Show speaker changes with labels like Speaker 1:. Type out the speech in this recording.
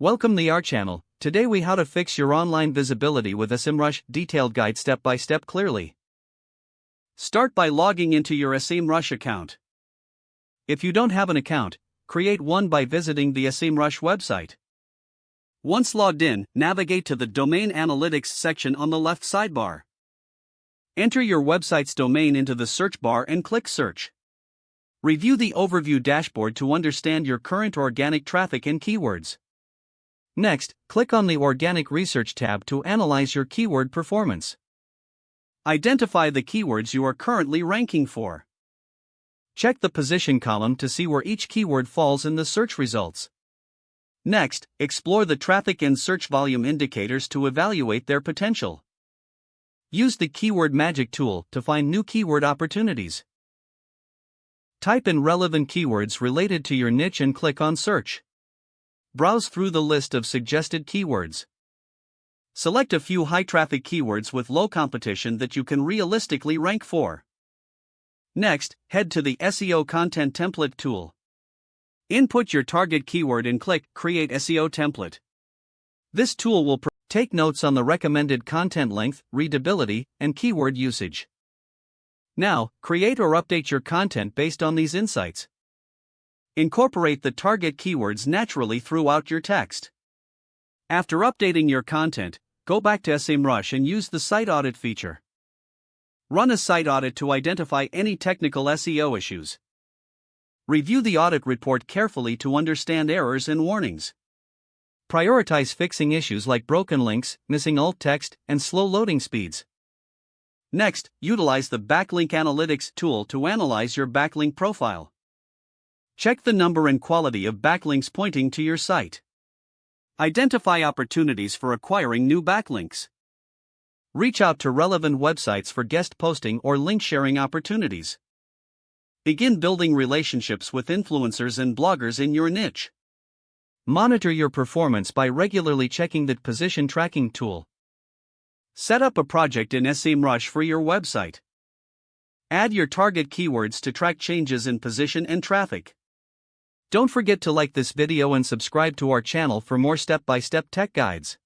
Speaker 1: Welcome to our channel. Today we how to fix your online visibility with a SEMrush detailed guide step by step clearly. Start by logging into your SEMrush account. If you don't have an account, create one by visiting the SEMrush website. Once logged in, navigate to the Domain Analytics section on the left sidebar. Enter your website's domain into the search bar and click Search. Review the overview dashboard to understand your current organic traffic and keywords. Next, click on the Organic Research tab to analyze your keyword performance. Identify the keywords you are currently ranking for. Check the position column to see where each keyword falls in the search results. Next, explore the traffic and search volume indicators to evaluate their potential. Use the Keyword Magic tool to find new keyword opportunities. Type in relevant keywords related to your niche and click on Search. Browse through the list of suggested keywords. Select a few high-traffic keywords with low competition that you can realistically rank for. Next, head to the SEO Content Template tool. Input your target keyword and click Create SEO Template. This tool will take notes on the recommended content length, readability, and keyword usage. Now, create or update your content based on these insights. Incorporate the target keywords naturally throughout your text. After updating your content, go back to SEMrush and use the Site Audit feature. Run a site audit to identify any technical SEO issues. Review the audit report carefully to understand errors and warnings. Prioritize fixing issues like broken links, missing alt text, and slow loading speeds. Next, utilize the Backlink Analytics tool to analyze your backlink profile. Check the number and quality of backlinks pointing to your site. Identify opportunities for acquiring new backlinks. Reach out to relevant websites for guest posting or link sharing opportunities. Begin building relationships with influencers and bloggers in your niche. Monitor your performance by regularly checking the position tracking tool. Set up a project in SEMrush for your website. Add your target keywords to track changes in position and traffic. Don't forget to like this video and subscribe to our channel for more step-by-step tech guides.